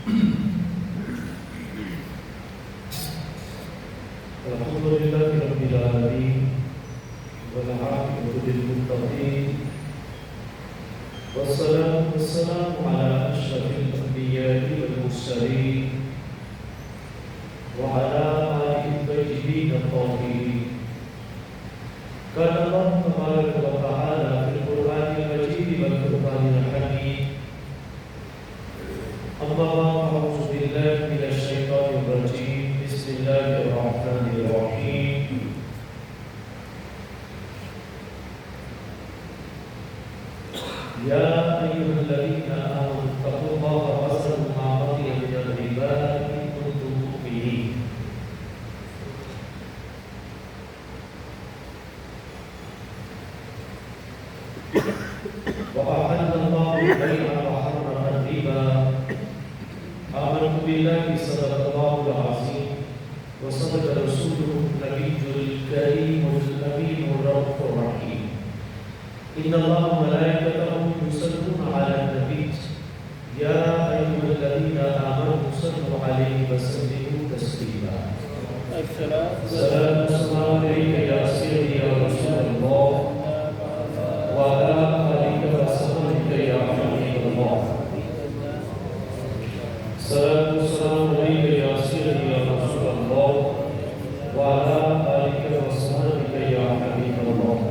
Alhamdulillahi Rabbil Alamin wal 'aqibatu lil muttaqin wassalatu wassalamu ala asyrafil anbiya'i wal mursalin wa ala alihi tayyibin at-tahirin. Qala Allah tabaraka wa ta'ala fil Qur'anil Majid wal Furqanil Hamid. Amma a'udzu billahi minasy syaithanir rajim. Bismillahirrahmanirrahim. Ya ayyuhalladzina amanu taqullaha wazharu ma baqiya minal riba in kuntum mu'minin. Wa ahallallahu al-bay'a wa harrama ar-riba. Amantu billahi sadaqallahu al-azim wa sadaqa rasuluhu nabiyyul karimul aminur raufur rahim. Inna Allaha wa malaikatahu yusalluna 'alan nabiy ya ayyuhalladzina amanu sallu 'alaihi wa sallimu taslima. Assalamu alayka ya sayyidi ya Rasulullah wa ala alika wa sahbika ya Habibullah. Assalamu alayka ya sayyidi ya Rasulullah wa ala alika wa sahbika ya Habibullah.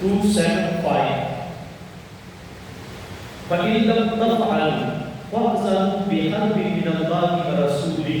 275, فَإِنْ لَمْ تَفْعَلُوا فَأْذَنُوا بِحَرْبٍ مِّنَ اللَّهِ وَرَسُولِهِ.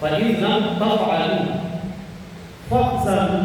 فَإِنْ لَمْ تَفْعَلُوا فَأْذَنُوا,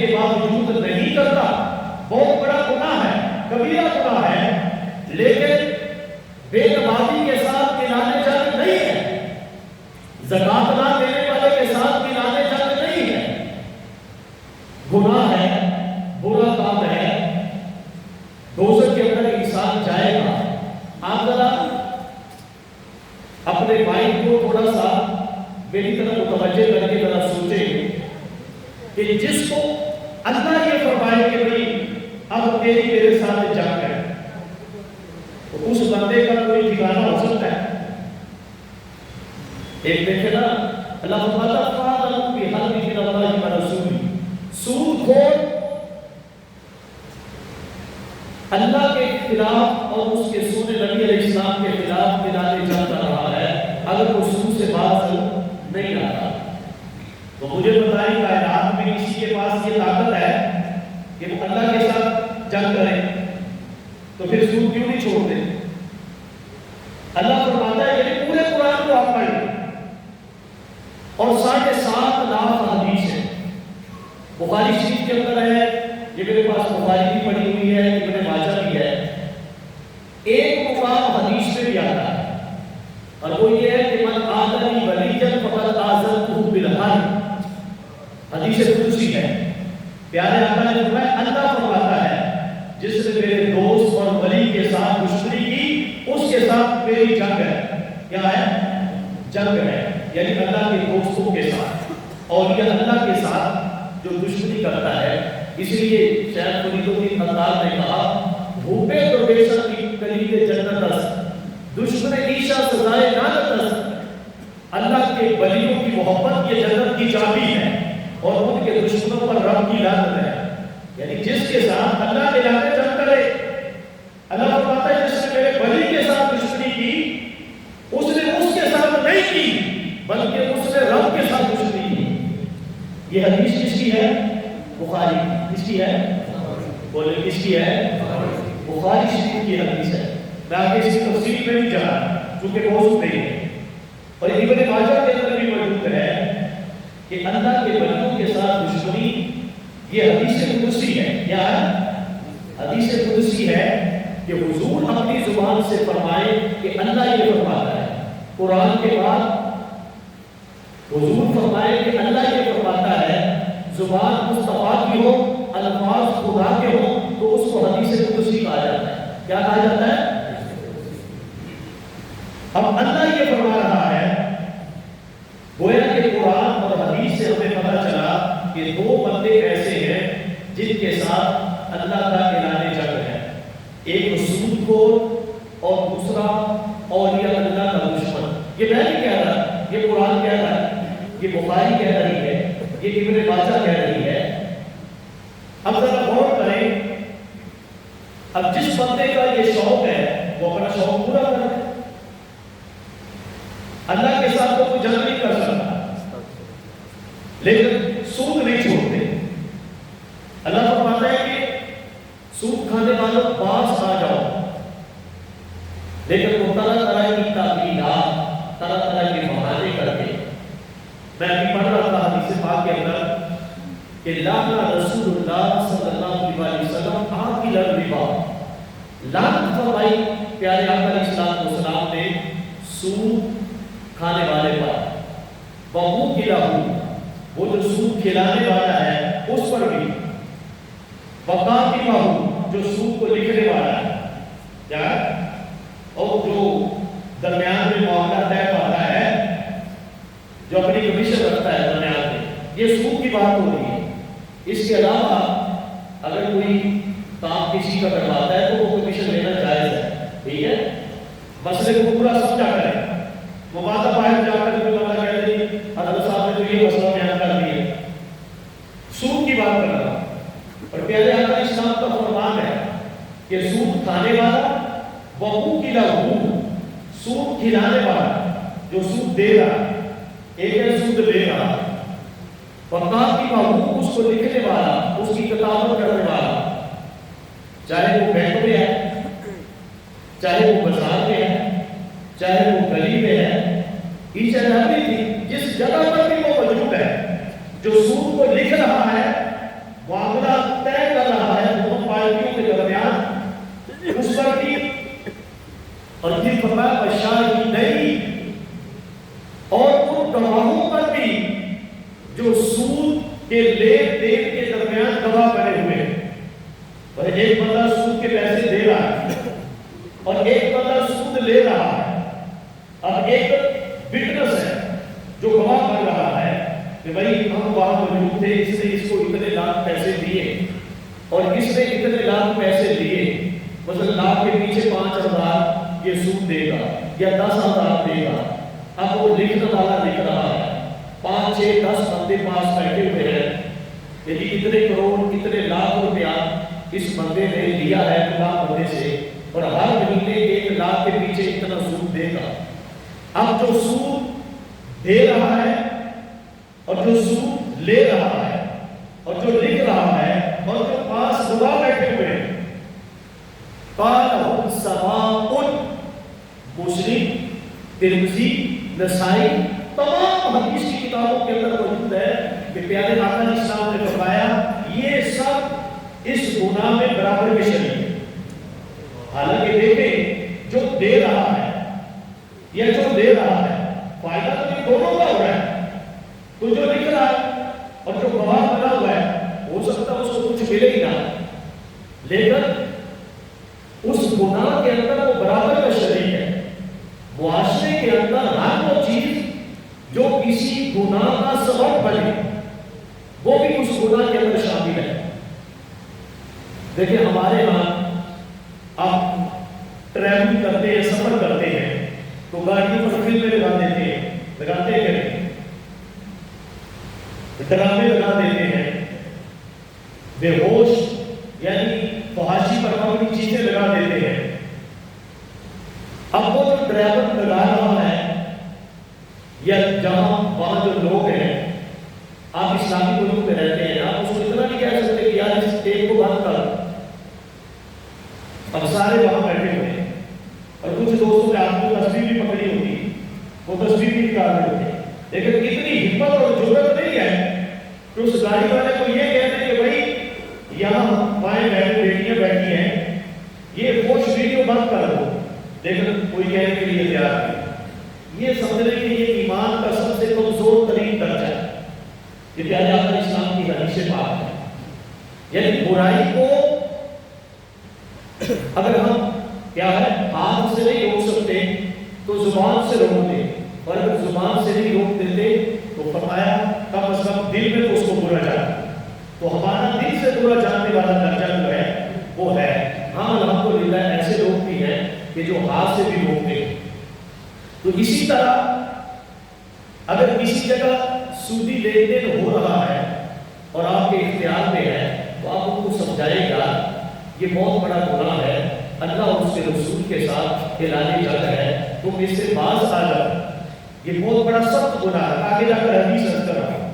کے باوجود نہیں کرتا، بہت بڑا گناہ ہے، کبیرہ گناہ ہے، لیکن بے نمازی کے ساتھ کنانے جنگ نہیں ہے، زکات نہ دینے والے کے ساتھ کنانے جنگ نہیں ہے، گناہ ہے، برا کام ہے، دوزخ کے اندر انسان جائے گا۔ آپ ذرا اپنے مائنڈ کو تھوڑا سا میری طرف متوجہ کر کے ذرا سوچیں کہ جس کو اللہ یہ فرمائے کہ بھئی اب تیری میرے ساتھ جنگ ہے، تو اس بندے کا کوئی ٹھکانہ ہو سکتا ہے؟ ایک دیکھے نا اللہ فرماتا فَاعْلَمُوا بِحَرْبٍ مِّنَ اللَّهِ وَرَسُولِهِ، سود خور اللہ کے خلاف اور اس کے رسول نبی علیہ السلام کے خلاف کنانے جنگ کر رہا ہے، اگر وہ سود سے باز نہیں آتا تو مجھے بتائیں کائنات میں کسی کے پاس یہ طاقت ہے کہ وہ اللہ کے ساتھ جنگ کرے؟ تو پھر سود کیوں نہیں چھوڑتے؟ اللہ فرماتا ہے کہ پورے قرآن کو آپ پڑھ لیں اور 7.5 لاکھ حدیث ہے، بخاری شریف کے اندر ہے، یہ میرے پاس بخاری بھی پڑھی ہوئی ہے، ابن ماجہ بھی ہے، ایک مقام حدیث میں بھی آتا ہے اور وہ یہ ہے کہ من آذنی ولیًا فقد آذنتہ بالحرب، حدیث قدسی ہے، پیارے آقا نے فرمایا اللہ فرماتا ہے جس نے میرے دوست اور ولی کے ساتھ دشمنی کی اس کے ساتھ میری جنگ ہے۔ کیا ہے؟ جنگ ہے، یعنی اللہ کے دوستوں کے ساتھ، اولیاء اللہ کے ساتھ جو دشمنی کرتا ہے۔ اس لیے شیخ فرید الدین اطہار نے کہا بھوپے درویشہ کی کلید جنت است، دشمن عیشہ سزائے لعنت است، اللہ کے ولیوں کی محبت یہ جنت کی چابی ہے اور ان کے دشمنوں پر رب کی لعنت ہے۔ یعنی جس کے ساتھ اللہ کے علاقے جنگ کرے، اللہ فرماتا ہے جس نے میرے ولی کے ساتھ دشمنی کی اس نے اس کے ساتھ نہیں کی بلکہ اس نے رب کے ساتھ دشمنی کی۔ یہ حدیث کس کی ہے؟ بخاری۔ کس کی ہے؟ بولے کس کی ہے؟ بخاری شریف کی حدیث ہے۔ میں آگے اس کی تفصیل میں نہیں جا رہا چونکہ موضوع نہیں ہے، اور ابن ماجہ کے اندر بھی موجود ہے کہ اللہ کے ولیوں کے ساتھ دشمنی یہ حدیث قدسی ہے۔ کیا ہے؟ حدیث قدسی ہے کہ حضور اپنی زبان سے فرمائے کہ اللہ یہ فرماتا ہے، قرآن کے بعد حضور فرمائے کہ اللہ یہ فرماتا ہے، زبان مصطفیٰ کی ہو، الفاظ خدا کے ہو، تو اس کو حدیث قدسی کہا جاتا ہے۔ کیا کہا جاتا ہے؟ اب اللہ یہ فرما رہا ہے، گویا کہ قرآن اور حدیث سے ہمیں پتہ چلا کہ دو بندے ایسے ہیں جن کے ساتھ اللہ کا اعلان جنگ ہے، ایک سود خور اور دوسرا اولیاء اللہ کا دشمن۔ یہ میں نہیں کہہ رہا، یہ قرآن کہہ رہا ہے، یہ بخاری کہہ رہی ہے، یہ ابن ماجہ کہہ رہی ہے۔ اب ذرا غور کریں، اب جس بندے کا یہ شوق ہے وہ اپنا شوق پورا کرے، اللہ کے ساتھ تو کوئی جنگ نہیں کر سکتا، لیکن سود نہیں چھوڑتے۔ اللہ فرماتا ہے کہ سود کھانے والوں پاس آ جاؤ، لیکن وہ طرح طرح کی تعبیرات، طرح طرح کے بہانے کرتے۔ میں ابھی پڑھ رہا تھا حدیث پاک کے اندر کہ لعن رسول اللہ صلی اللہ علیہ وسلم آکل الربا، لعنت فرمائی پیارے آقا علیہ السلام نے سود کھانے والے پر، وَمُوكِلَهُ، وہ جو سود کھلانے والا ہے اس پر بھی، وَقَاتِبَهُ، جو سود کو لکھنے والا ہے، کیا؟ اور جو درمیان میں معاملہ طے کرتا ہے، جو اپنی کمیشن رکھتا ہے درمیان میں، یہ سود کی بات ہو رہی ہے۔ اس کے علاوہ اگر کوئی کام کسی کا کرواتا ہے تو وہ کمیشن لینا جائز ہے، ٹھیک ہے؟ مسئلے کو پورا سمجھا کریں، مبادلہ باہر جا کر کوئی بندہ کہہ دے حضرت صاحب نے تو یہ مسئلہ بیان کر دیا، سود کی بات کر رہا۔ اور پیارے آقا علیہ السلام کا فرمان ہے کہ سود کھانے والا، وَمُوكِلَهُ، سود کھلانے والا، جو سود دے رہا، ایک ہے سود لے رہا، وَقَاتِبَهُ، اس کو لکھنے والا، اس کی کتابت کرنے والا، چاہے وہ بینک میں ہے، چاہے وہ بازار میں ہے، چاہے وہ گلی میں ہے، ایچ اینڈ ایوری تھنگ، جس جگہ پر بھی وہ موجود ہے، جو سود کو لکھ رہا ہے معاملہ طے کر رہا ہے دونوں پارٹیوں کے درمیان اس پر بھی، اور پھر فرمایا وشاہدین، اور ان گواہوں پر بھی جو سود کے لین دین کے درمیان گواہ بنے ہوئے ہیں۔ اور ایک بندہ سود کے پیسے دے رہا ہے اور ایک بندہ سود لے رہا ہے، اب ایک وٹنس ہے جو گواہ بن رہا ہے کہ بھائی ہم وہاں موجود تھے، اس نے اس کو اتنے لاکھ پیسے دیے اور اس نے اتنے لاکھ پیسے دیے، مثلا لاکھ کے پیچھے 5,000 یہ سود دے گا یا 10,000 دے گا۔ اب وہ لکھنے والا لکھ رہا ہے، 5 6 10 بندے پاس بیٹھے ہوئے ہیں، یعنی اتنے کروڑ اتنے لاکھ روپیہ اس بندے نے لیا ہے فلاں بندے سے، اور ہر مہینے 1 لاکھ کے پیچھے اتنا سود دے گا۔ اب جو سود دے رہا ہے اور جو سود لے رہا ہے اور جو لکھ رہا ہے اور جو پاس گواہ بیٹھے ہوئے ہیں، قال هم سواء، مسلم، ترمذی، نسائی، تمام حدیث کی کتابوں کے اندر موجود ہے کہ پیارے آقا علیہ السلام نے فرمایا یہ سب اس گناہ میں برابر کے شریک ہیں۔ حالانکہ دیکھیں جو دے رہا ہے یا جو لے رہا ہے فائدہ تو یہ دونوں کا ہو رہا ہے، تو جو لکھ رہا ہے اور جو گواہ بنا ہوا ہے ہو سکتا ہے اس کو کچھ ملے ہی نہ، لیکن اس گناہ کے اندر وہ برابر کا شریک ہے۔ معاشرے کے اندر ہر وہ چیز جو کسی گناہ کا سبب بنے وہ بھی اس گناہ کے اندر شامل ہے۔ دیکھیں ہمارے ہاں آپ ٹریول کرتے ہیں، سفر کرتے ہیں تو گاڑیوں پر فلمیں لگا دیتے ہیں، لگاتے ہیں، ڈرامے لگا دیتے ہیں، بے ہوش یعنی فحاشی پر مبنی چیزیں لگا دیتے ہیں۔ اب وہ جو ڈرائیور لگا رہا ہے یا جہاں وہاں جو لوگ ہیں، آپ اسلامی ملک میں رہتے ہیں، آپ اس کو اتنا نہیں کہہ سکتے کہ یار اس ٹیپ کو بند کر۔ اب سارے وہاں بیٹھے ہوئے ہیں اور کچھ دوستوں نے آپ کو تصویر بھی پکڑی ہوگی، وہ تصویر بھی نکال رہے ہوتے ہیں، لیکن اتنی ہمت اور جرأت نہیں ہے کہ اس گاڑی والے کو یہ کہتے ہیں کہ بھائی یہاں مائیں بہن بیٹیاں بیٹھی ہیں، یہ فوش ویڈیو بند کر دو، لیکن کوئی کہنے کے لیے تیار نہیں۔ یہ سمجھ رہے کہ یہ ایمان کا سب سے کمزور ترین درجہ ہے، یہ پیارے آقا اسلام کی حدیث پاک ہے۔ یعنی برائی کو اگر ہم کیا ہے ہاتھ سے نہیں روک سکتے تو زبان سے روک دیں، اور اگر زبان سے نہیں روک دیتے تو فرمایا کم از کم دل میں تو اس کو برا جانا، تو ہمارا دل سے برا جاننے والا درجہ جو ہے وہ ہے۔ ہاں الحمدللہ ایسے لوگ بھی ہیں کہ جو ہاتھ سے بھی روکتے ہیں۔ تو اسی طرح اگر کسی جگہ سودی لین دین ہو رہا ہے اور آپ کے اختیار میں ہے تو آپ ان کو سمجھائے گا یہ بہت بڑا گناہ ہے، اللہ اور اس کے رسول کے ساتھ اعلان جنگ ہے، تم اس سے باز آ جاؤ، یہ بہت بڑا سخت گناہ ہے۔ آگے جا کر حدیث عرض کر رہا ہوں،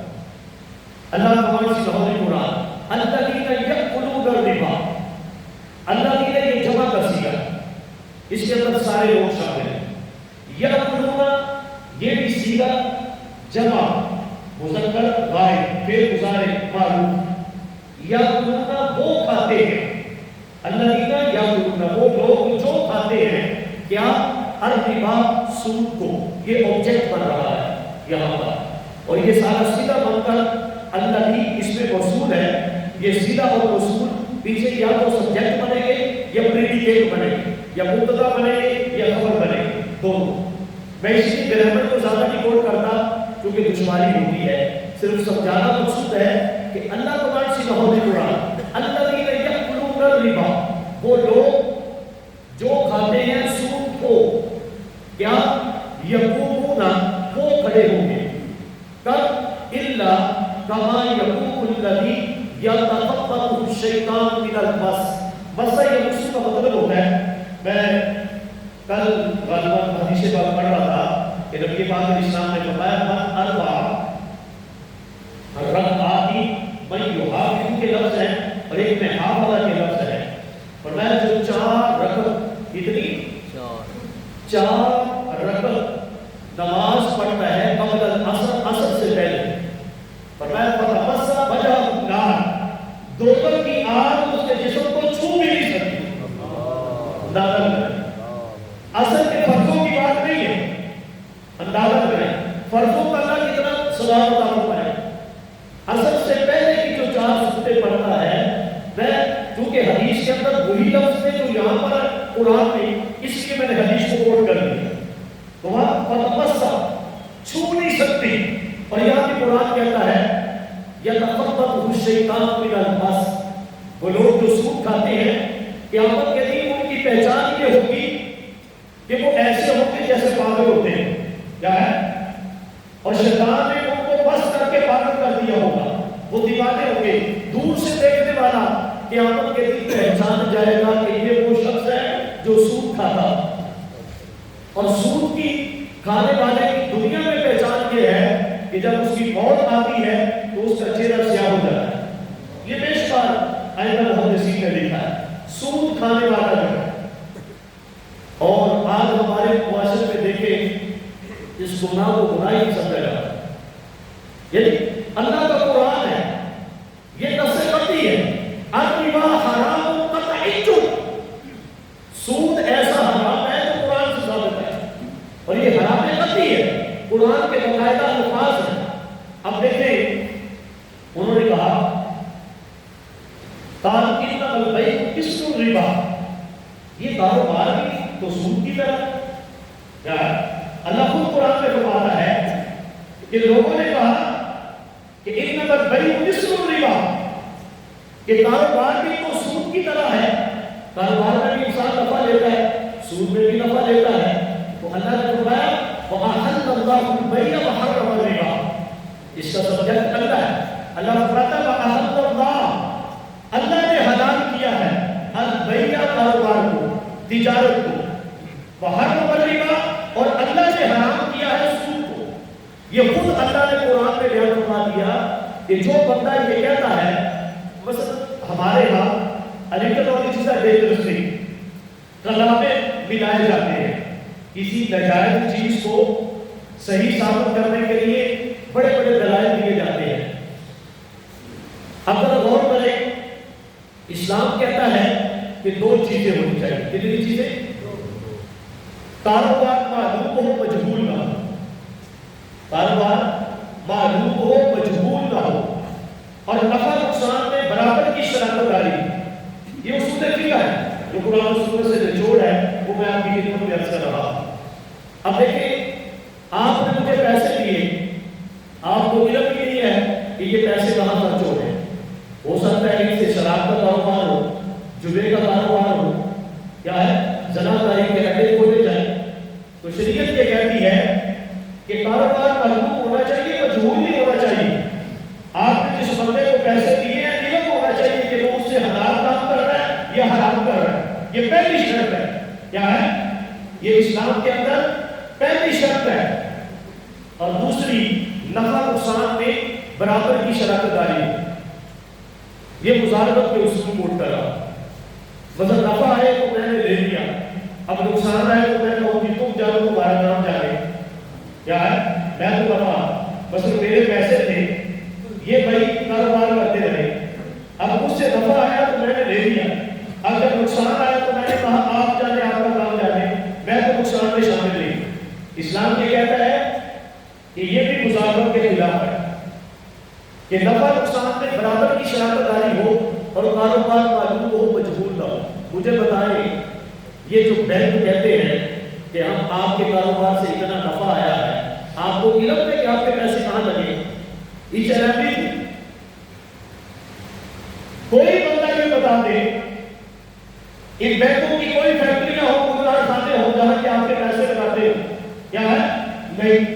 اللہ تبارک سے بہت قرآن الذین یأکلون الربا، الذین یہ جمع کر سیا، اس کے اندر سارے لوگ شامل ہیں۔ یأکلون یہ بھی سیدھا جمع مذکر غائب فعل مضارع معروف، یأکلون وہ کھاتے ہیں، الذین یأکلون وہ لوگ جو کھاتے ہیں کیا الربا سود کو، یہ آبجیکٹ بن رہا ہے یہاں پر، اور یہ سارا سیدھا بن کر الذی اس میں موصول ہے، یہ سیدھا اور موصول پیچھے یا تو سبجیکٹ بنے گے یا پریڈیکیٹ بنے گے، یا مبتدا بنے گے یا خبر بنے گے، دونوں۔ میں اس کی گرامر کو زیادہ نہیں کوٹ کرتا کیونکہ دشواری ہوتی ہے، صرف سمجھانا مقصود ہے کہ اللہ تبارک سے بہت قرآن الذین یأکلون الربا وہ لوگ جو کھاتے ہیں سود کو، کیا یقومون وہ کھڑے ہوں گے، کب الا کما یقوم الذی یتخبطہ الشیطان من المس، مس یہ مس کا مطلب ہوتا ہے، میں کل غالباً حدیث پاک پڑھ رہا تھا کہ نبی پاک علیہ السلام نے فرمایا من اربع رکعاتی من یحافظ کے لفظ ہے اور ایک میں حافظہ کے لفظ ہے، فرمایا جو 4 رکعت کتنی 4 رکعت نماز پڑھتا ہے قبل العصر، عصر سے پہلے، فرمایا فتمسح وجهه النار دوزخ کی آگ اس کے جسم کو چھو بھی نہیں سکتی. اندازہ کریں. اصل کے فرضوں کی بات نہیں ہے. اندازہ کریں فرضوں کا اللہ کتنا ثواب عطا فرمائے. اصل سے پہلے کی جو 4 سورتیں پڑھتا ہے میں کیونکہ حدیث کے اندر وہی لفظ ہے جو یہاں پر قرآن میں، اس لیے میں نے حدیث کو کوٹ کر دیا. تو وہاں فتمسا چھو نہیں سکتی. اور یہاں بھی قرآن کہتا ہے یتخبطہ الشیطان من المس. وہ لوگ جو سود کھاتے ہیں قیامت کے دن ان کی پہچان یہ ہوگی کہ وہ ایسے ہوتے جیسے پاگل ہوتے ہیں. کیا ہے؟ اور شیطان نے ان کو بس کر کے پاگل کر دیا ہوگا. وہ دیوانے ہوں گے. دور سے دیکھنے والا قیامت کے دن پہچان جائے گا کہ یہ وہ شخص ہے جو سود کھاتا. اور سود کی کھانے والے کی دنیا میں پہچان یہ ہے کہ جب اس کی موت آتی ہے تو اس کا چہرہ سیاہ ہو جاتا ہے. یہ بے شمار ائمہ محدثین نے لکھا ہے سود کھانے والا جو ہے. اور آج ہمارے معاشرے میں دیکھیں اس گناہ کو گناہ ہی سمجھا جاتا ہے. یعنی اللہ کا قرآن ہے، یہ نص قطعی ہے. الربا حرام قطعی. سود ایسا حرام ہے جو قرآن سے ثابت ہے اور یہ حرام قطعی ہے. قرآن کے باقاعدہ الفاظ ہیں. اب دیکھیں انہوں نے کہا قال انما البیع مثل الربا. یہ کاروبار بھی تو سود کی طرح. کیا اللہ خود قرآن میں فرماتا ہے کہ لوگوں نے کہا کہ انما البیع مثل الربا کہ کاروبار بھی تو سود کی طرح ہے. کاروبار میں بھی انسان نفع لیتا ہے، سود میں بھی نفع لیتا ہے. تو اللہ نے فرمایا وَأَحَلَّ اللَّهُ الْبَيْعَ وَحَرَّمَ الرِّبَا. اس کا سبجیکٹ اللہ ہے. اللہ فرماتا ہے وَأَحَلَّ اللَّهُ، اللہ نے حلال کیا ہے البیع کاروبار کو، تجارت کو، وحرم الربا اور اللہ نے حرام کیا ہے سود کو. یہ خود اللہ نے قرآن میں بیان فرما دیا کہ جو بندہ یہ کہتا ہے مثلا ہمارے ہاں الیگل والی چیزیں ڈینجرسلی کلامیں ملائے جاتے ہیں. کسی ناجائز چیز کو صحیح ثابت کرنے کے لیے بڑے بڑے دلائل دیے جاتے ہیں. اگر غور کریں اسلام کہتا ہے کہ 2 چیزیں ہونی چاہیے. کتنی چیزیں؟ کاروبار معلوم ہو مجہول نہ ہو. کاروبار معلوم ہو مجہول نہ ہو اور نفع نقصان میں برابر کی شراکت داری. یہ اصول فقہ ہے جو قرآن و سنت سے نچوڑ ہے، وہ میں آپ کی خدمت میں عرض کر رہا ہوں. اب دیکھیں آپ نے مجھے پیسے دیے، آپ کو علم بھی نہیں ہے کہ یہ پیسے کہاں خرچ ہو رہے ہیں. ہو سکتا ہے ان سے شراب کا کاروبار ہو، جبے کا کاروبار ہو، کیا ہے زناکاری کے اڈے کھولے جائیں. تو شریعت یہ کہتی ہے کہ کاروبار معلوم ہونا چاہیے، مجہول نہیں ہونا چاہیے. آپ نے جس بندے کو پیسے دیے ہیں علم ہونا چاہیے کہ وہ اس سے حلال کام کر رہا ہے یا حرام کر رہا ہے. یہ پہلی شرط ہے. کیا ہے؟ یہ اسلام کے اندر پہلی شرط ہے. اور دوسری نفع نقصان میں برابر کی شراکت داری. یہ مزاربت کے اصول کوٹ کر رہا. مثلا نفع ہے تو میں نے لے لیا، اب نقصان ہے تو میں کہوں کہ تم جانو تمہارا نام جانے. کیا ہے؟ میں تو نفع مثلا میرے پیسے تھے، یہ بھائی کاروبار کرتے رہے، اب مجھ سے نفع آیا تو میں نے لے لیا. اب جب نقصان آیا تو میں نے کہا آپ جانے، آپ کا کام جانے، میں تو نقصان میں شامل نہیں. اسلام یہ کہتا ہے کہ یہ بھی مزاربت کے خلاف ہے کہ نفع نقصان میں برابر کی شراکت داری ہو اور کاروبار معلوم ہو مجہول نہ ہو. مجھے بتائیں یہ جو بینک کہتے ہیں کہ ہم آپ کے کاروبار سے اتنا نفع آیا ہے، آپ کو علم ہے کہ آپ کے پیسے کہاں لگے؟ ایچ این ایف بھی کوئی بندہ یہ بتا دے ان بینکوں کی کوئی فیکٹریاں ہو، کوئی کارخانے ہو جہاں کہ آپ کے پیسے لگاتے ہو؟ کیا ہے؟ نہیں.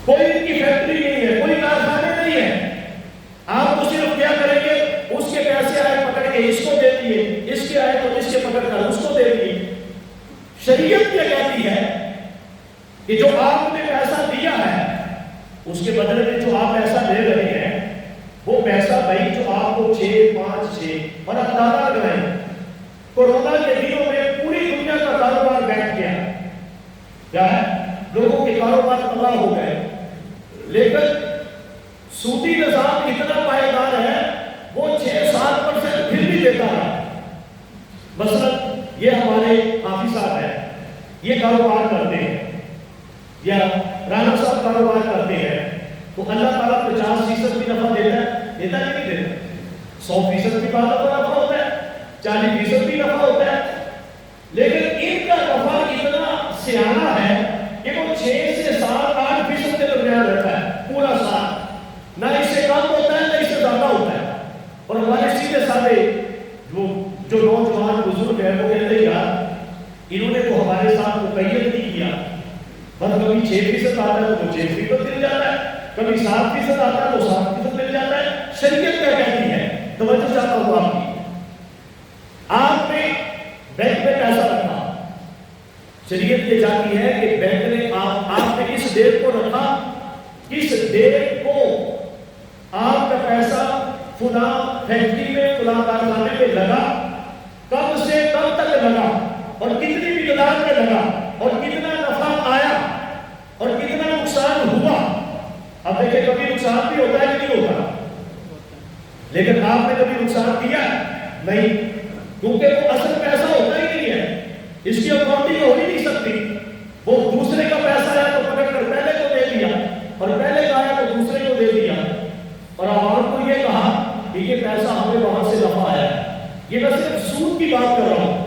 کوئی ان کی فیکٹری نہیں ہے، کوئی کارخانے نہیں ہے. آپ تو صرف کیا کریں گے اس کے پیسے آئے پکڑ کے اس کو دے دیے، اس کے آئے تو اس کے پکڑ کر اس کو دے دیے. شریعت کیا کہتی ہے کہ جو آپ نے پیسہ دیا ہے اس کے بدلے میں جو آپ پیسہ دے رہے ہیں وہ پیسہ بھائی جو آپ کو 6 5 6 اور اندازہ لگائیں کورونا کے دنوں میں پوری دنیا کا کاروبار بیٹھ گیا. کیا ہے؟ لوگوں کے کاروبار تباہ ہو گئے. لیکن سودی نظام اتنا پائیدار ہے وہ 6-7% پھر بھی دیتا رہا۔ مثلا یہ ہمارے حافظ صاحب ہیں، یہ کاروبار کرتے ہیں، یا رانا صاحب کاروبار کرتے ہیں، تو اللہ تعالیٰ 50% بھی نفع دیتا ہے، دیتا ہے نہیں دیتا؟ 100% بھی بعد کا نفع ہوتا ہے، 40% بھی نفع ہوتا ہے، لیکن ان کا نفع اتنا سیانہ ہے کہ وہ 6 سے 7-8% کے درمیان رہتا ہے پورا سال، نہ اس سے کم ہوتا ہے نہ اس سے زیادہ ہوتا ہے۔ اور ہمارے سیدھے سادے جو نوجوان بزرگ ہیں وہ کہتے ہیں یار انہوں نے تو ہمارے ساتھ مقید نہیں کیا، بس کبھی 6% آتا ہے تو 6% مل جاتا ہے، کبھی 7% آتا ہے تو 7% مل جاتا ہے۔ شریعت کیا کہتی ہے؟ توجہ چاہتا ہوں آپ کی، آپ نے بینک میں پیسہ رکھا، شریعت یہ چاہتی ہے کہ بینک نے آپ نے کس ڈیٹ کو رکھا، کس ڈیٹ کو آپ کا پیسہ فلاں فیکٹری میں فلاں کارخانے میں لگا، کب سے کب تک لگا اور کتنی مقدار میں لگا اور کتنا نفع آیا اور کتنا نقصان ہوا۔ اب دیکھیں کبھی نقصان بھی ہوتا ہے کہ نہیں ہوتا، لیکن آپ نے کبھی نقصان دیا نہیں، کیونکہ وہ اصل پیسہ ہوتا ہی نہیں ہے، اس کی اکاؤنٹنگ ہو ہی نہیں سکتی۔ وہ دوسرے کا پیسہ آیا تو پکڑ کر پہلے کو دے دیا اور پہلے کا آیا تو دوسرے کو دے دیا، اور عوام کو یہ کہا کہ یہ پیسہ ہمیں وہاں سے نفع آیا ہے۔ یہ میں صرف سود کی بات کر رہا ہوں،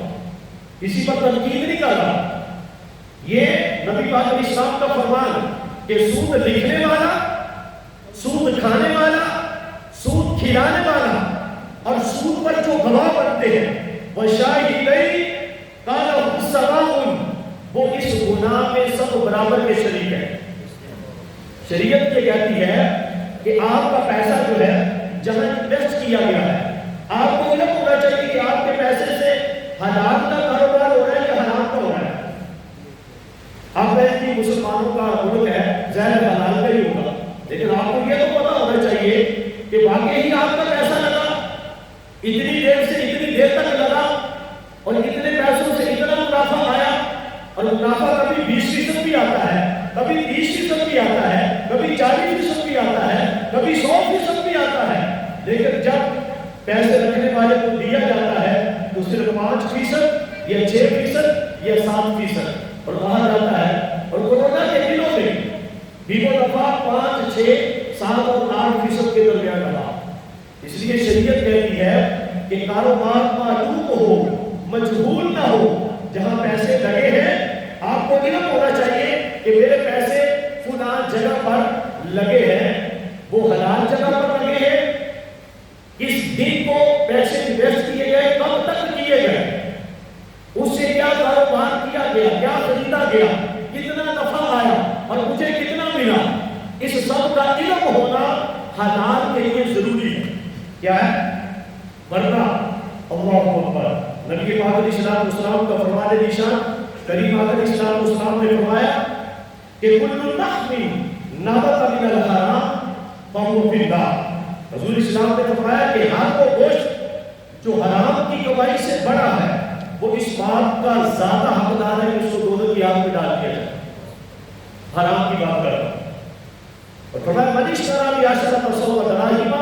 کسی پر تنقید نہیں کر رہا۔ یہ نبی پاک علیہ السلام کا فرمان کہ سود لکھنے والا، سود کھانے والا، سود کھلانے والا اور سود پر جو گواہ بنتے ہیں وہ شاہدین قالوا سواء، وہ اس گناہ میں سب برابر کے شریک ہیں۔ شریعت یہ کہتی ہے کہ آپ کا پیسہ جو ہے جہاں انویسٹ کیا گیا ہے، آپ کو علم ہونا چاہیے کہ آپ کے پیسے سے حلال کا کاروبار ہو رہا ہے یا حرام کا ہو رہا ہے۔ آپ کہتے ہیں مسلمانوں کا ملک ہے، ظاہر حلال کا ہی ہوگا، لیکن آپ کو یہ تو پتا ہونا چاہیے کہ واقعی ہی آپ کا پیسہ لگا، اتنی دیر سے اتنی دیر تک لگا اور اتنے پیسوں سے اتنا منافع آیا، اور منافع کبھی 20% بھی آتا ہے، کبھی 30% بھی آتا ہے، کبھی 40% بھی آتا ہے، کبھی 100% بھی آتا ہے، لیکن جب پیسے رکھنے والے کو دیا جاتا ہے تو صرف 5% یا 6% یا 7%، اور کہا جاتا ہے اور کورونا کے دنوں میں بھی وہ دفعہ 5، 6، 7 اور 8% کے درمیان رہا۔ اس لیے شریعت کہتی ہے کہ کاروبار معلوم ہو مجہول نہ ہو، جہاں پیسے لگے ہیں آپ کو علم ہونا چاہیے کہ میرے پیسے فلاں جگہ پر لگے ہیں، وہ حلال جگہ پر لگے ہیں، اس دن کو پیسے انویسٹ کیے گئے، کب تک کیے گئے، اس سے کیا کاروبار کیا گیا، کیا خریدا گیا، کتنا نفع آیا اور مجھے کتنا ملا، اس سب کا علم ہونا حلال کے لیے ضروری ہے۔ کیا ہے؟ ورنہ اللہ اکبر، نبی پاک علیہ السلام کا فرمان نشان، کریم علیہ السلام نے فرمایا کہ کل لحم نبت من الحرام فهو فی النار۔ حضور اسلام نے فرمایا کہ ہر وہ گوشت جو حرام کی کمائی سے بڑا ہے وہ اس بات کا زیادہ حقدار ہے کہ اس کو دوزخ کی آگ میں ڈال دیا جائے۔ حرام کی بات کر رہا ہوں۔ اور فرمایا من اشتری بعشرۃ صوۃ دراہم،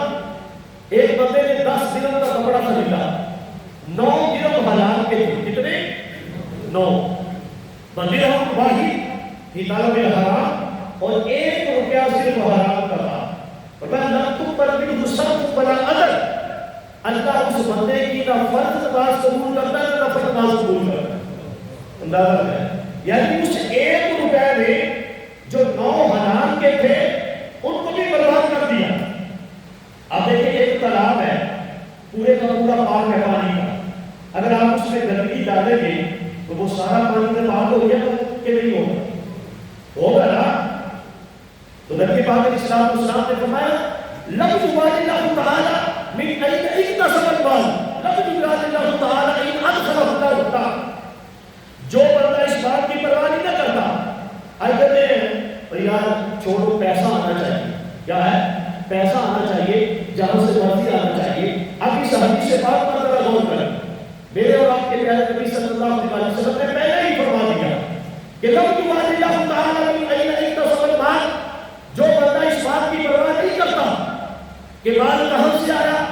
ایک بندے نے 10 درہم کا کپڑا خریدا، 9 درہم حلال کے تھے، کتنے؟ 9 درہم واحد فی طلب الحرام، اور 1 روپیہ صرف حرام کا تھا۔ فرمایا لم تقبل منہ صرف ولا عدل، اللہ اس بندے کی نہ فرض نماز قبول کرتا ہے نہ نفل نماز قبول کرتا ہے۔ اندازہ ہے، یعنی اس 1 روپے میں جو 9 حلال کے تھے ان کو بھی برباد کر دیا۔ اب دیکھیں ایک تالاب ہے پورے کا پورا پاک ہے پانی کا، اگر آپ اس میں گندگی ڈالیں گے تو وہ سارا پانی میں پاک ہو گیا کہ نہیں ہوگا؟ ہوگا نا۔ تو نبی پاک علیہ السلام نے فرمایا لم یبال اللہ تعالی من این اکتسب المال، لم یبال اللہ تعالی ان ادخلہ اللہ النار۔ جو بندہ اس بات کی پرواہ نہیں نہ کرتا، کہتے ہیں یار چھوڑو پیسہ آنا چاہیے، کیا ہے؟ پیسہ آنا چاہیے، جہاں سے مرضی آنا چاہیے۔ اب اس حدیث سے بات پر ذرا غور کریں، میرے اور آپ کے پیارے نبی صلی اللہ علیہ وسلم نے پہلے ہی فرما دیا کہ لم یبال اللہ تعالی من این اکتسب المال، جو بندہ اس بات کی پرواہ نہیں کرتا کہ مال کہاں سے آیا،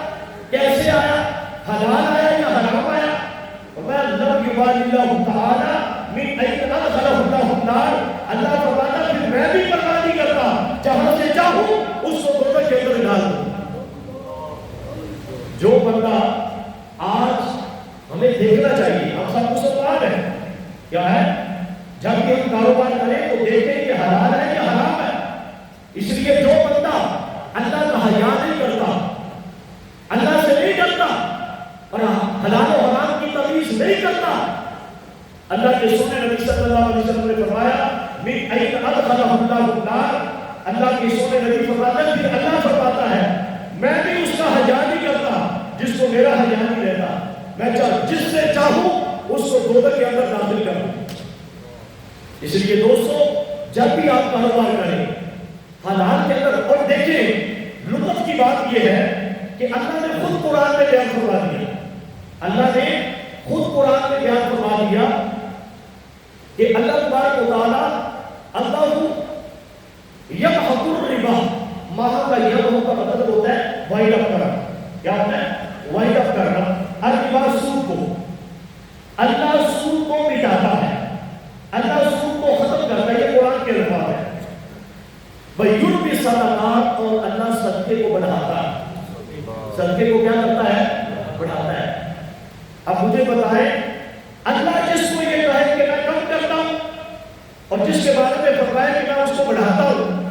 النار، اللہ فرماتا پھر میں بھی پرواہ نہیں کرتا، جہاں سے چاہوں اس کو دوزخ کے اندر ڈال دوں۔ جو بندہ آج ہمیں دیکھنا چاہیے، ہم سب مسلمان ہیں، کیا ہے جب بھی ہم کاروبار کریں تو دیکھیں کہ حلال ہے یا حرام ہے۔ اس لیے جو بندہ اللہ کا حیا نہیں کرتا، اللہ سے نہیں ڈرتا اور حلال و حرام کی تمیز نہیں کرتا، اللہ کے سونے نبی صلی اللہ علیہ وسلم نے فرمایا من این ادخلہ اللہ النار، اللہ کے سونے نبی فرماتے ہیں پھر اللہ فرماتا ہے میں بھی اس کا حیا نہیں کرتا جس کو میرا حیا نہیں رہتا، میں جس سے چاہوں اس کو دوزخ کے اندر داخل کروں۔ اس لیے دوستو جب بھی آپ کاروبار کریں حلال کے اندر، اور دیکھیں لطف کی بات یہ ہے کہ اللہ نے خود قرآن میں بیان فرما دیا، اللہ نے خود قرآن میں بیان فرما دیا کہ اللہ تبارک و تعالیٰ اللہ یمحق الربا، محق کا یمحق کا مطلب ہوتا ہے وائڈ اپ کرنا، کیا ہوتا ہے وائڈ اپ کرنا، الربا سود کو، اللہ سود کو مٹاتا ہے، اللہ سود کو ختم کرتا ہے، یہ قرآن کے الفاظ ہے۔ وَيُرْبِ الصَّدَقَاتِ، اور اللہ صدقے کو بڑھاتا ہے، صدقے کو کیا کرتا ہے بڑھاتا ہے۔ اب مجھے بتائیں اللہ جس کو یہ کہے کہ میں کم کرتا ہوں اور جس کے بارے میں فرمائے کہ میں اس کو بڑھاتا ہوں،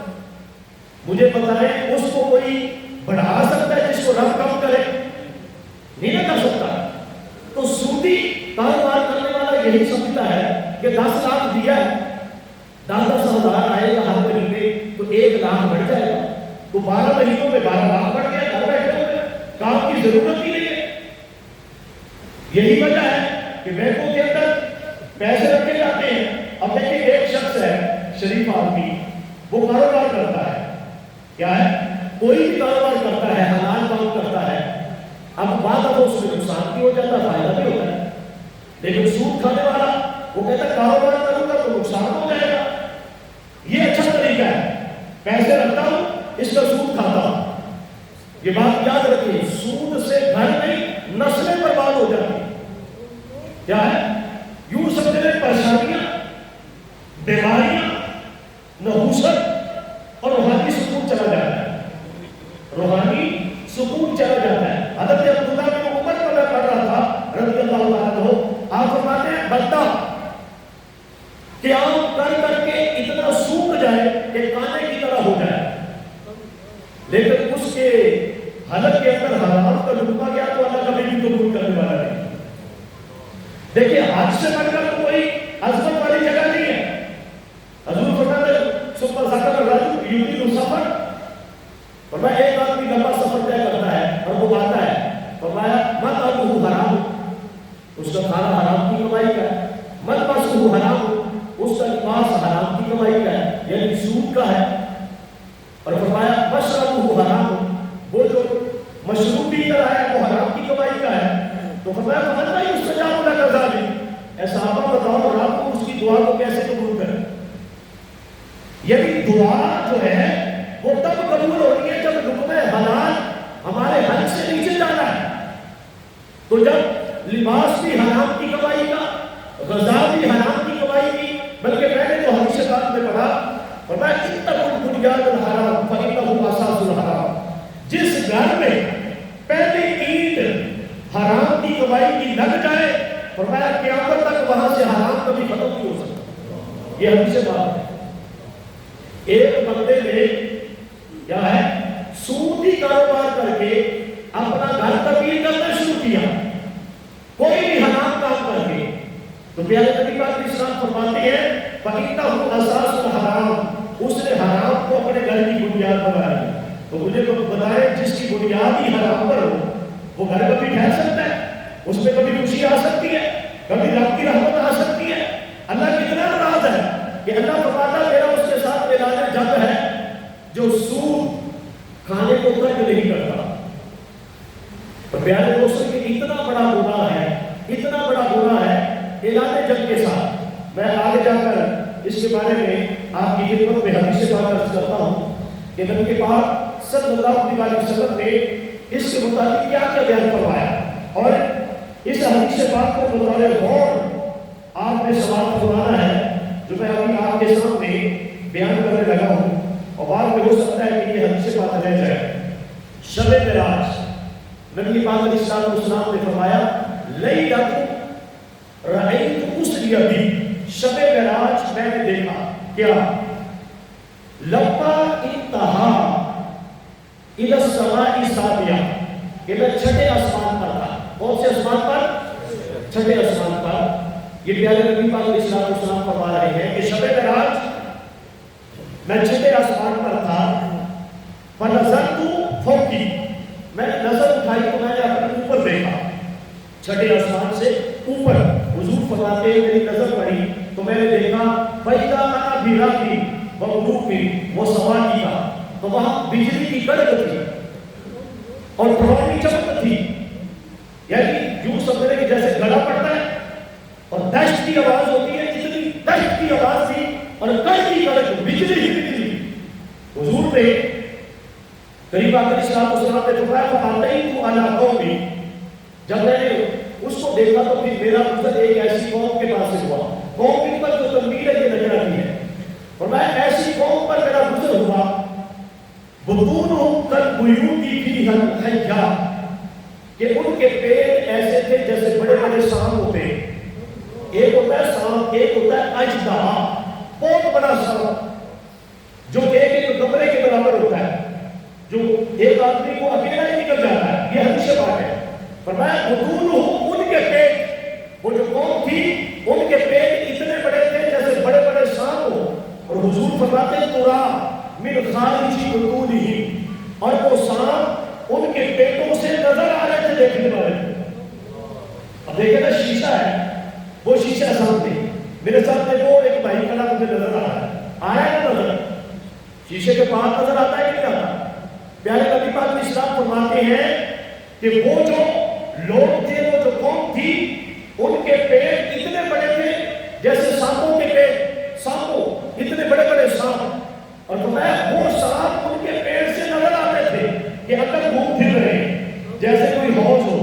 مجھے بتائیں اس کو کوئی بڑھا سکتا ہے جس کو رب کم کرے؟ نہیں نہ کر سکتا۔ تو سودی کاروبار کرنے والا یہی سمجھتا ہے کہ 10 لاکھ دیا ہے، 10 ہزار آئے گا ہر مہینے تو 1 لاکھ بڑھ جائے گا، تو 12 مہینوں میں 12 لاکھ بڑھ گیا، گھر بیٹھے ہوئے کام کی ضرورت ہی نہیں ہے۔ یہی وجہ ہے کہ بینکوں کے اندر پیسے رکھے جاتے ہیں۔ اب دیکھیں ایک شخص ہے شریف آدمی، وہ کاروبار کرتا ہے، کیا ہے کوئی بھی کاروبار کرتا ہے، حلال کام کرتا ہے، اب بعد اب اس میں نقصان بھی ہو جاتا ہے، فائدہ بھی ہوتا ہے، لیکن سود کھانے والا وہ کہتا ہے کاروبار کروں گا تو نقصان ہو جائے گا، یہ اچھا طریقہ ہے، پیسے رکھتا ہوں اس کا سود کھاتا ہوں۔ یہ بات یاد رکھیے، سود سے گھر نہیں نسلیں برباد ہو جاتی ہیں۔ کیا ہے یوں سمجھے پریشانیاں، بیماریاں، نحوست اور روحانی سکون چلا جاتا ہے، روحانی سکون چلا جاتا ہے۔ حضرت عبداللہ بن عمر کا میں پڑھ رہا تھا رضی اللہ عنہ، آپ فرماتے ہیں بندہ قیام کر کر کے اتنا سوکھ جائے کہ کانے کی طرح ہو جائے، لیکن اس کے حلق کے اندر حرام کا ڈوبا گیا تو اللہ کبھی بھی قبول کرنے والا نہیں۔ دیکھیے حج سے بڑھ کر کوئی عظمت والی جگہ نہیں ہے۔ حضور فرماتے ہیں سپر ذکر الرجل یطیل السفر، فرمایا ایک آدمی لمبا سفر طے کرتا ہے اور وہ آتا ہے، فرمایا مطعمہ حرام، اس کا کھانا حرام کی کمائی کا ہے، ملبسہ حرام، اس کا لباس حرام کی کمائی کا ہے، یعنی سود کا ہے، اور فرمایا مشربہ حرام، وہ جو مشروب بھی طرح ہے وہ حرام کی کمائی کا ہے۔ تو فرمایا فرمایا اس سے جاؤ نہ کرتا بھی ایسا آپ بتاؤ اور آپ کو اس کی دعا کو کیسے قبول کریں؟ یعنی دعا جو ہے وہ تب قبول ہونی ہے جب حکم حلال ہمارے حد سے نیچے جانا ہے۔ تو جب لباس بھی حرام کی کمائی کا، غذا بھی حرام کی کمائی کی، بلکہ میں نے جو حدیث پاک میں پڑھا فرمایا اتقوا البنیان الحرام فإنہ اساس الحرام، جس گھر میں پہلی اینٹ حرام کی کمائی کی لگ جائے فرمایا قیامت تک وہاں سے حرام کبھی ختم نہیں ہو سکتا۔ یہ حدیث بات ہے۔ ایک بندے نے کیا ہے سودی کاروبار کر کے اپنا گھر تبدیل کرنا شروع کیا، کوئی بھی حرام کام کر کے، تو پیارے نبی پاک اسلام فرماتے ہیں فإنہ اساس الحرام، اس نے حرام کو اپنے گھر کی بنیاد بنا لی۔ تو مجھے بتائیں جس کی بنیاد ہی حرام پر ہو وہ گھر کبھی ٹھہر سکتا ہے؟ اس میں کبھی خوشی آ سکتی ہے؟ کبھی رب کی رحمت آ سکتی ہے؟ اللہ کتنا ناراض ہے کہ اللہ فرماتا میرا اس کے ساتھ ملانے جنگ ہے جو سود کھانے کو ترک نہیں کرتا۔ اور پیارے دوستوں کہ اتنا بڑا گناہ ہے، اتنا بڑا گناہ ہے اعلان جنگ کے ساتھ۔ میں آگے جا کر اس کے بارے میں آپ کی خدمت میں حدیث سے بات عرض کرتا ہوں کہ نبی پاک صلی اللہ علیہ وسلم نے اس کے مطابق کیا کیا بیان فرمایا، اور اس حدیث پاک کو بطور غور آپ نے سوال فرمانا ہے جو میں ابھی آپ آپ کے سامنے بیان کرنے لگا ہوں اور بعد میں ہو سکتا ہے کہ یہ حدیث پاک رہ جائے. شب معراج نبی پاک علیہ السلام نے فرمایا لیلۃ رأیت اسری بی، شب معراج میں نے دیکھا کیا لما انتہا الی السماء السابعہ، کہ میں چھٹے آسمان پر تھا. کون سے آسمان پر؟ چھٹے آسمان پر. یہ پیارے نبی پاک علیہ السلام فرما رہے ہیں کہ شب معراج میں چھٹے آسمان پر تھا. فنظرت فوقی، میں نے نظر اٹھائی تو میں نے اپنے اوپر دیکھا، چھٹے آسمان سے اوپر. حضور فرماتے ہیں میری نظر پڑی تو میں نے دیکھا فَإِذَا أَنَا بِرَاقٍ وَعُلُوٍ وَسَوَاقِبٍ، تو وہاں بجلی کی کڑک تھی اور روشنی چمک تھی. یعنی یوں سمجھنے کہ جیسے گڑا پڑتا ہے اور دشت کی آواز ہوتی ہے، اتنی دشت کی آواز تھی اور کڑک کی کڑک، بجلی ہی بجلی. حضور نے قریب آکر اسلام نے فرمایا فَأَتَيْتُ عَلَىٰ قَوْمٍ، جب میں نے اس کو دیکھا تو پھر میرا گزر ایک ایسی قوم کے پاس سے ہوا. قوم کے پر جو تنبیہ ہے یہ نظر آتی ہے، اور میں ایسی قوم پر میرا گزر ہوا بطونہم کالبیوت فیہا الحیّۃ، کہ ان کے پیٹ ایسے تھے جیسے بڑے بڑے سانپ ہوتے ہیں. ایک ہوتا ہے سانپ، ایک ہوتا ہے اژدہا، بہت بڑا سانپ جو کہ ایک کمرے کے برابر ہوتا ہے، جو ایک آدمی کو اکیلا ہی نکل جاتا ہے. یہ حدیث پاک ہے. فرمایا بطونہم، ان کے پیٹ، وہ جو قوم تھی ان کے پیٹ اتنے بڑے تھے جیسے بڑے بڑے سانپ ہو. اور حضور فرماتے ہیں ترا من خارج بطونہم، اور وہ سانپ ان کے پیٹوں سے نظر آ رہے تھے دیکھنے والے. اب دیکھیں نا شیشہ ہے، وہ شیشہ سامنے میرے سامنے وہ ایک بھائی کھڑا مجھے نظر آ رہا ہے، آیا نا نظر؟ شیشے کے پاس نظر آتا ہے کہ نہیں آتا؟ پیارے نبی پاک علیہ السلام فرماتے ہیں کہ وہ جو لوگ تھے، وہ جو قوم تھی، ان کے پیٹ اتنے بڑے تھے جیسے سانپوں کے پیٹ، سانپوں اتنے بڑے بڑے سانپ. اور فرمایا وہ سانپ ان کے پیٹ سے نظر آتے تھے کہ اگر گھوم پھر رہے جیسے کوئی حوض ہو،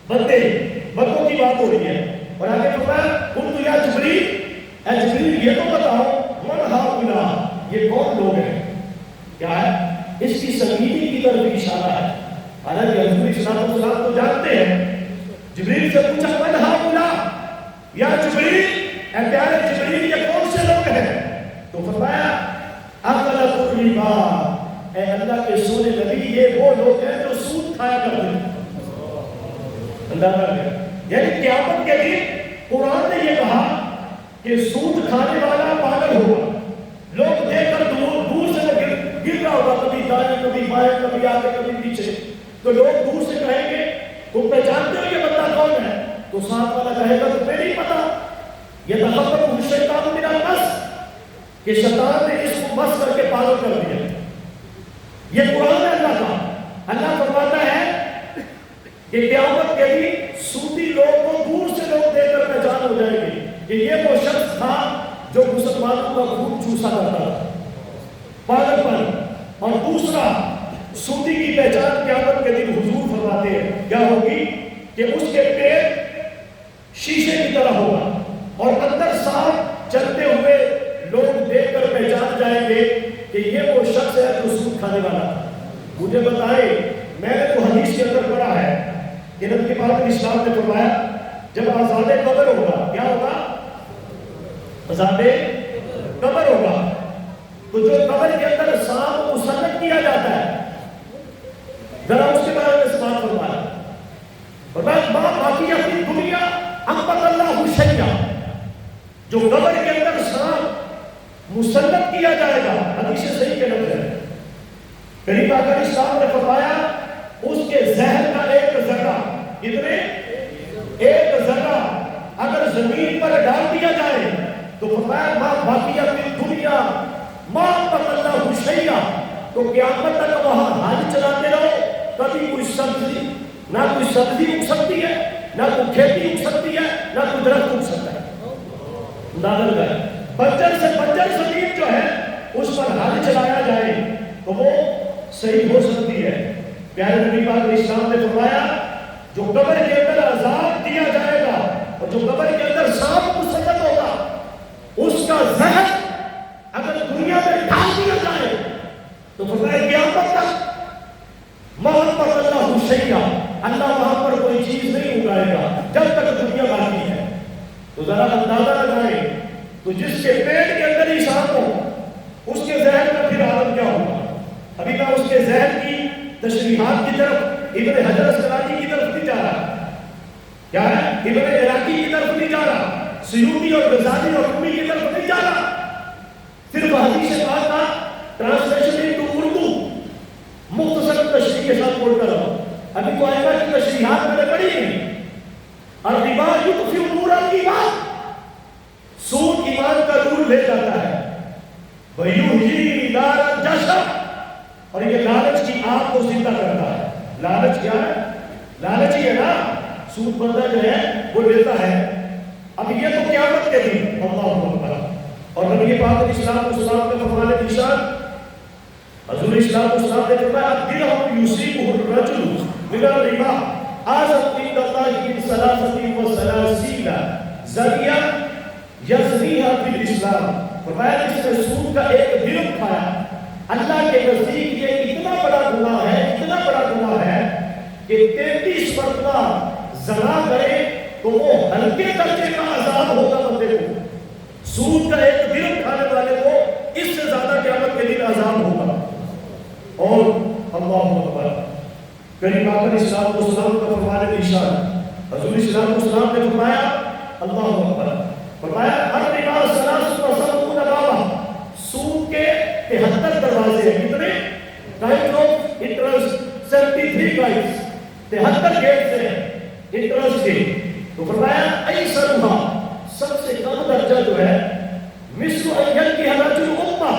بندوں کی بات ہو رہی ہے. اور آگے فرمایا قلت یا جبریل، اے جبریل یہ تو بتاؤ من ہؤلاء، یہ کون لوگ ہیں؟ کیا ہے؟ اس کی سنگینی کی طرف اشارہ ہے. حالانکہ حضور صلی اللہ علیہ وسلم تو جانتے ہیں. جبریل سے پوچھا من ہؤلاء یا جبریل، اے پیارے جبریل یہ کون سے لوگ ہیں؟ تو فرمایا اکلۃ الربا، اے اللہ کے سونے نبی یہ وہ لوگ ہیں جو سود کھایا کرتے ہیں. اللہ تعالیٰ یعنی قیامت کے دن قرآن نے یہ کہا کہ سود کھانے والا پاگل ہوگا. لوگ دیکھ کر دور سے گر رہا ہوگا، کبھی دائیں کبھی بائیں کبھی آگے کبھی پیچھے. تو لوگ دور سے کہیں گے تم پہچانتے ہو یہ بندہ کون ہے؟ تو ساتھ والا کہے گا تمہیں نہیں پتا، یہ تخبط الشیطان من المس، کہ شیطان نے اس کو مس کر کے پاگل کر دیا. یہ قرآن ہے اللہ کا. اللہ فرماتا ہے کہ قیامت کے دن سودی لوگ کو دور سے لوگ دیکھ کر پہچان ہو جائے گی کہ یہ وہ شخص تھا جو مسلمانوں کا خون چوسا کرتا تھا، پاگل پن. اور دوسرا سودی کی پہچان قیامت کے دن حضور فرماتے ہیں کیا ہوگی کہ اس کے پیٹ شیشے کی طرح ہوگا اور اندر سانپ چلتے ہوئے لوگ دیکھ کر پہچان جائیں گے کہ یہ وہ شخص ہے جو سود کھانے والا. مجھے بتائے، میں نے تو حدیث کے اندر پڑھا ہے کہ نبی پاک علیہ السلام نے فرمایا جب عذاب قبر ہوگا، کیا ہوگا؟ عذاب قبر ہوگا. تو جو قبر کے اندر سانپ مسلط کیا جاتا ہے، ذرا اس کے بارے میں سماعت فرمایا. اور باقی اپنی دنیا انبت اللہ شیئا، جو قبر کے اندر سانپ مسلط کیا جائے گا، حدیث صحیح کے لفظ ہے. قریب آکر اسلام نے فرمایا اس کے ذہن کا ایک ذرہ، اتنے ایک ذرہ اگر زمین پر ڈال دیا جائے تو فرمایا ما باقی اپنی دنیا ما انبت اللہ شیئا، تو قیامت تک وہاں حال چلاتے رہو، کبھی کوئی سبزی، نہ کوئی سبزی اگ سکتی ہے، نہ کوئی کھیتی اگ سکتی ہے، نہ کوئی درخت اگ سکتا ہے. نادر گئے بنجر سے بنجر زمین جو ہے اس پر حال چلایا جائے تو وہ صحیح ہو سکتی ہے. پیارے نبی پاک علیہ السلام نے فرمایا جو قبر کے اندر عذاب دیا جائے گا اور جو قبر کے اندر سانپ مسلط ہوگا، اس کا ذہن جس کے پیٹ کے اندر ہی سانپ ہو اس کے ذہن میں پھر عالم کیا ہوگا؟ ابھی میں اس کے ذہن کی تشریحات کی طرف ابن حجر اسقلانی کی طرف نہیں جا رہا، کیا ہے ابن عراقی کی طرف نہیں جا رہا، سیوطی اور غزالی اور رومی کی طرف نہیں جا رہا، صرف حدیث پاک کا ٹرانسلیشن انٹو اردو مختصر تشریح کے ساتھ بول کر رہا ہوں۔ ابھی تو ائمہ کی تشریحات میں نے پڑھی نہیں۔ الربا یطفئ نور الایمان، سود ایمان کا نور لے جاتا ہے، ویحیی نار الجسد، اور یہ لالچ کی آگ کو زندہ کرتا ہے۔ لالچ کیا ہے؟ لالچ ہی ہے نا، سود بندہ جو ہے وہ لیتا ہے۔ اب یہ تو قیامت کے دن اللہ اکبر، اور نبی پاک علیہ السلام کے فرمانے کے ارشاد، حضور اسلام نے فرمایا الدرہم یصیبہ الرجل من الربا اعظم عند اللہ من ثلاثۃ وثلاثین زنیہ یزنیہا فی الاسلام۔ فرمایا جس نے سود کا ایک درہم کھایا، اللہ کے نزدیک یہ اتنا بڑا گناہ ہے، اتنا بڑا گناہ ہے کہ 33 مرتبہ زنا کرے تو وہ ہلکے درجے کا عذاب ہوگا بندے کو۔ سود کا ایک درہم کھانے والے کو اس سے زیادہ قیامت کے دن عذاب ہوگا۔ اور اللہ اکبر، کریم آقا علیہ السلام کا فرمانے کا ارشاد، حضور اسلام نے فرمایا اللہ اکبر، فرمایا الربا ثلاث وسبعون بابا، سود کے 73 دروازے ہیں۔ کتنے؟ Type of interest 73 guys, 73 gates ہیں انٹرسٹ کے۔ تو فرمایا ایسرھا، سب سے کم درجہ جو ہے مثل ان یلقی الرجل امہ،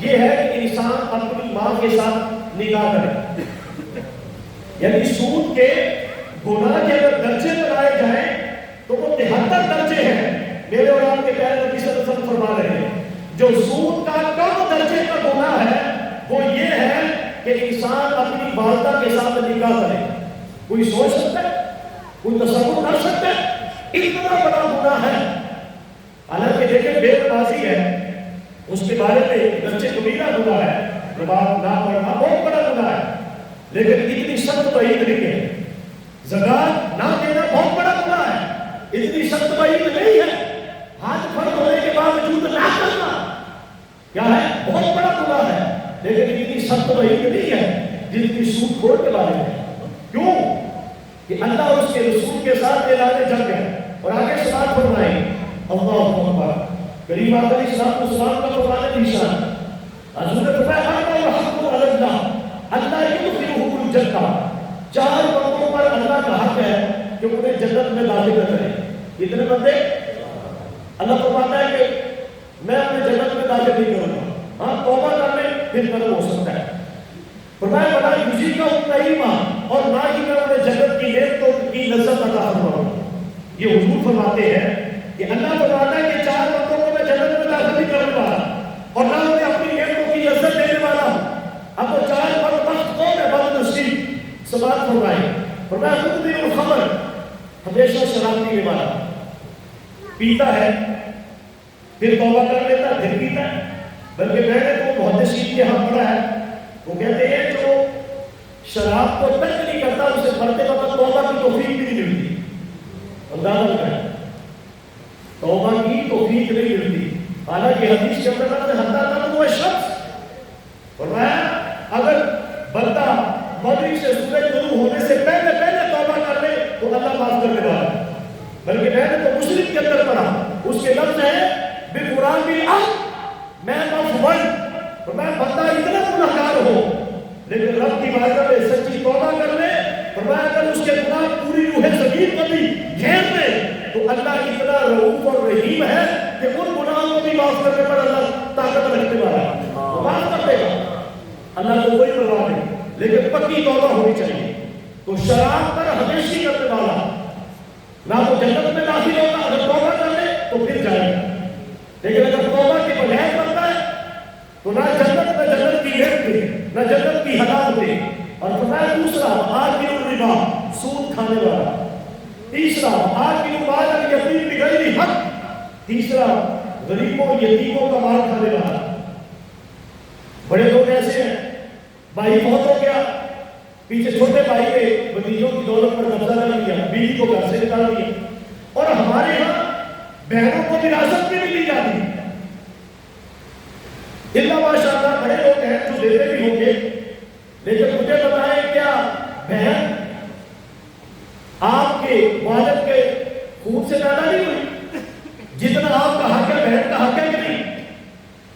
یہ ہے کہ انسان اپنی ماں کے ساتھ نکاح کرے۔ یعنی سود کے گناہ کے اگر درجے بنائے جائیں تو وہ 73 درجے ہیں۔ میرے اور آپ کے پیارے نبی صلی اللہ علیہ وسلم فرما رہے ہیں جو سود کا کم درجے کا گناہ ہے وہ یہ ہے کہ انسان اپنی والدہ کے ساتھ نکاح کرے۔ کوئی سوچ سکتا ہے؟ کوئی تصور کر سکتا ہے؟ اتنا بڑا گناہ ہے۔ حالانکہ دیکھیں بے نمازی ہے، اس کے بارے میں درجے کبیرہ گناہ ہے، نماز نہ پڑھنا بہت بڑا گناہ ہے، لیکن اتنی سخت وعید نہیں ہے۔ زکات نہ دینا بہت بڑا گناہ ہے، اتنی سخت وعید نہیں ہے۔ ہاتھ فرض ہونے کے باوجود نہ کرنا کیا ہے؟ بہت بڑا گناہ ہے، لیکن اتنی سخت وعید نہیں ہے جتنی سود خور کے بارے میں۔ کیوں؟ کہ اللہ اور اس کے رسول کے ساتھ اعلان جنگ ہے۔ اور آگے سے بات فرمائیں اللہ اکبر، کریم آقا علیہ السلام کا فرمانے کا ارشاد، حضور نے فرمایا اربع حق علی اللہ اللہ یدخلہم الجنہ، 4 بندوں پر اللہ کا حق ہے کہ انہیں جنت میں داخل کرے۔ کتنے بندے؟ اللہ فرماتا ہے کہ میں اپنے جنت میں داخل نہیں کروں گا، ہاں توبہ کر لیں پھر قدم ہو سکتا ہے۔ فرمایا بڑا یوزی کا نعیمہ، اور نہ ہی میں انہیں جنت کی نعمتوں کی لذت عطا فرماؤں گا۔ یہ حضور فرماتے ہیں کہ اللہ فرماتا ہے کہ 4 بندوں کو میں جنت میں داخل نہیں کرنے والا اور نہ انہیں اپنی نعمتوں کی لذت دینے والا ہوں۔ اب وہ 4 بدبخت کون ہے؟ بد نصیب سماعت فرمائے۔ فرمایا مدمن الخمر، ہمیشہ شراب پینے والا، پیتا ہے پھر توبہ کر لیتا ہے پھر پیتا ہے۔ بلکہ میں نے تو محدثین کے ہاں پڑھا ہے، وہ کہتے ہیں جو شراب کو ترک نہیں کرتا اسے مرتے وقت توبہ کی توفیق بھی نہیں ملتی۔ اندازہ لگائیں، توبہ کی توفیق نہیں ملتی۔ حالانکہ حدیث کے اندر حتیٰ تک وہ شخص فرمایا اگر بندہ مغرب سے سورج طلوع ہونے سے پہلے توبہ کر لے تو اللہ معاف کرنے والا ہے۔ بلکہ میں نے تو مسلم کے اندر پڑھا، اس کے لفظ ہے بقرآن بالعقل میں مفول، فرمایا بندہ اتنا گنہگار ہو لیکن رب کی بارگاہ میں سچی توبہ کر لے، فرمایا اگر اس کے گناہ پوری روح زمین کو بھی گھیر لے تو اللہ اتنا رؤوف اور رحیم ہے کہ ان گناہوں کو بھی معاف کرنے پر اللہ طاقت رکھنے والا ہے، معاف کر دے گا۔ اللہ کو کوئی پرواہ نہیں، لیکن پکی توبہ ہونی چاہیے۔ تو شراب پر ہمیشہ کرنے والا نہ تو جنت میں داخل ہوگا، اگر توبہ کر لے تو پھر جائے گا، لیکن اگر توبہ کے بغیر کرتا ہے تو نہ جنت میں جنت کی نعمت دے، نہ جنت کی حلال دے۔ اور فرمایا دوسرا آکل الربا، سود کھانے والا۔ تیسرا آکل مال الیتیم بغیر حق، تیسرا غریبوں یتیموں کا مال کھانے والا۔ بڑے لوگ ایسے ہیں، بھائی بہت ہو گیا، پیچھے چھوٹے بھائی کے بھتیجوں کی دولت پر قبضہ کر لیا، بیوی کو گھر سے نکال دیا، اور ہمارے یہاں بہنوں کو وراثت میں بھی دی جاتی ہے۔ اللہ ماشاء اللہ بڑے لوگ ہیں جو دیتے بھی ہوں گے، لیکن مجھے بتائیں کیا بہن آپ کے والد کے خون سے پیدا نہیں ہوئی؟ جتنا آپ کا حق ہے بہن کا حق ہے کہ نہیں؟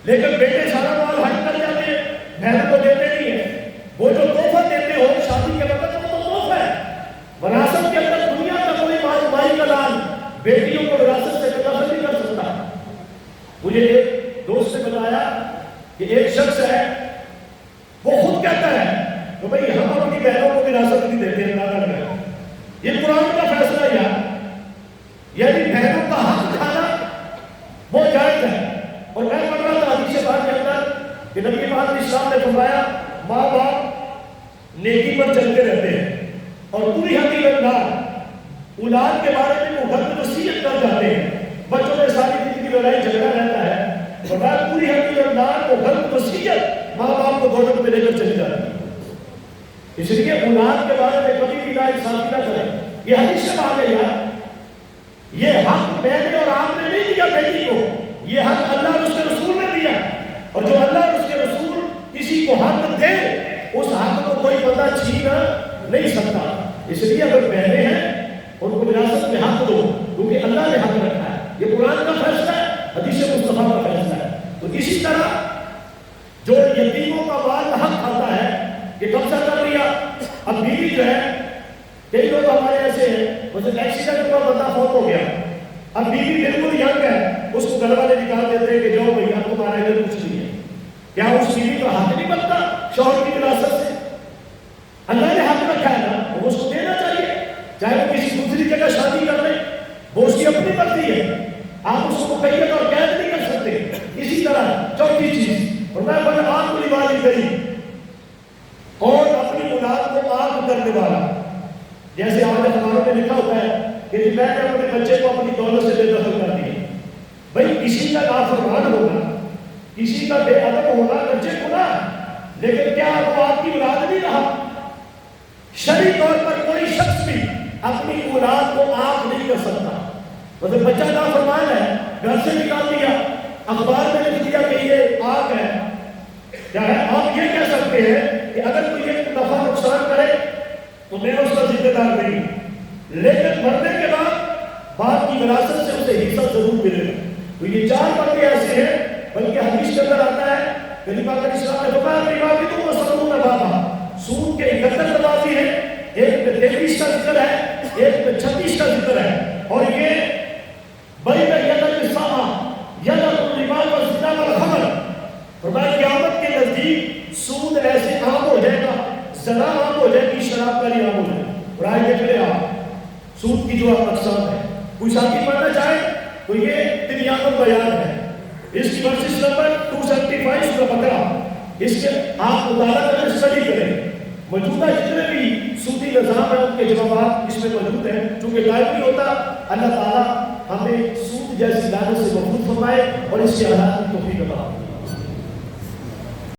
لیکن بیٹے سارا مال حج کر جاتے ہیں، بہن کو دیتے نہیں ہیں۔ وہ جو تحفہ دیتے ہو شادی کے وقت وہ تو تحفہ ہے، وراثت کے اندر دنیا کا کوئی مائی کا لال بیٹیوں کو وراثت سے متاثر نہیں کر سکتا۔ مجھے ایک دوست نے بتایا کہ ایک شخص ہے وہ خود کہتا ہے کہ بھئی ہم اپنی بہنوں کو وراثت نہیں دیتے، اللہ کا یہ قرآن کا فیصلہ ہے یعنی بہنوں کا حق کھانا وہ جائز ہے۔ اور میں پڑھ رہا تھا حدیث پاک کے اندر کہ نبی پاک اسلام نے فرمایا ماں باپ نیکی پر چلتے رہتے ہیں اور پوری حقیقت اولاد کے بارے میں وہ وقت وصیت کر جاتے ہیں، بچوں میں ساری زندگی لڑائی جھگڑا رہتا ہے، اور پوری حقیقت وہ وقت وصیت ماں باپ کو دوڑت میں لے کر چلی جاتی ہے۔ اس لیے اولاد کے بارے میں کبھی بھی ناانصافی نہ کریں۔ یہ حدیث سے بات ہے یار، یہ حق میں نے اور آپ نے نہیں دیا بیٹی کو، یہ حق اللہ اور اس کے رسول نے دیا، اور جو اللہ اور اس کے رسول کسی کو حق دے اس حق کو کوئی بندہ چھین نہیں سکتا۔ اس لیے اگر بہنیں ہیں ان کو وراثت میں حق دو، کیونکہ اللہ نے حق رکھا ہے، یہ قرآن کا فیصلہ ہے، حدیث مصطفیٰ کا فیصلہ ہے۔ تو اسی طرح جو یتیموں کا مال حق آتا ہے یہ قبضہ کر لیا، اب بیوی جو ہے، کئی لوگ ہمارے ایسے ہیں مثلا ایکسیڈنٹ ہوا بندہ فوت ہو گیا، اب بیوی بالکل ینگ ہے، اس کو گھر والے نکال دیتے ہیں کہ جاؤ بھیا تمہارے گھر کچھ نہیں ہے۔ کیا اس بیوی کا حق نہیں بنتا شوہر کی وراثت سے؟ اللہ نے حق رکھا ہے نا، وہ اس کو دینا چاہیے، چاہے وہ کسی دوسری جگہ شادی کر لے، وہ اس کی اپنی مرضی ہے، آپ اس کو قید اور قید نہیں کر سکتے۔ اسی طرح چوتھی چیز، اور میں بڑا آپ کو نبھانے گئی اور اپنی اولاد کو آگ کرنے والا، جیسے آج اخباروں میں لکھا ہوتا ہے کہ میں نے اپنے بچے کو اپنی دولت سے بے دخل کر دیا۔ بھائی کسی کا نافرمان ہوگا، کسی کا بے ادب ہوگا، بچے گناہ، لیکن کیا وہ آپ کی اولاد نہیں رہا؟ شرعی طور پر کوئی شخص بھی اپنی اولاد کو آگ نہیں کر سکتا۔ مطلب بچہ نافرمان ہے، گھر سے نکال دیا، اخبار میں لکھ دیا کہ یہ آگ ہے، کیا ہے؟ آپ یہ کہہ سکتے ہیں کہ اگر کوئی ایک نفع نقصان کرے تو میں اس کا ذمہ دار نہیں، لیکن مرنے کے بعد باپ کی وراثت سے اسے حصہ ضرور ملے گا۔ تو یہ چار باتیں ایسے ہیں، بلکہ حدیث کے اندر آتا ہے کہ نبی پاک اسلام نے فرمایا سود کے 71 نمازی ہیں، ایک میں 23 کا ذکر ہے، ایک میں 36 کا ذکر ہے، اور یہ بین ید الاسامہ ید الربا والزنا والخمر، فرمایا قیامت کے نزدیک سود ایسے عام ہو جائے گا، زنا عام ہو جائے گی، شراب کاری عام ہو جائے گی۔ اور آئے دیکھ لیں آپ سود کی جو اقسام ہے، کوئی ساتھی پڑھنا چاہے تو یہ تبیان بیان ہے، اس کی ورزش نمبر 275 کا بقرہ، اس کے آپ مطالعہ کریں، اسٹڈی کریں، موجودہ جتنے بھی سودی نظام ہیں ان کے جوابات اس میں موجود ہیں۔ چونکہ غائب نہیں ہوتا، اللہ تعالیٰ ہمیں سود جیسی لعنت سے محفوظ فرمائے اور اس کے حالات کی توفیق عطا فرمائے۔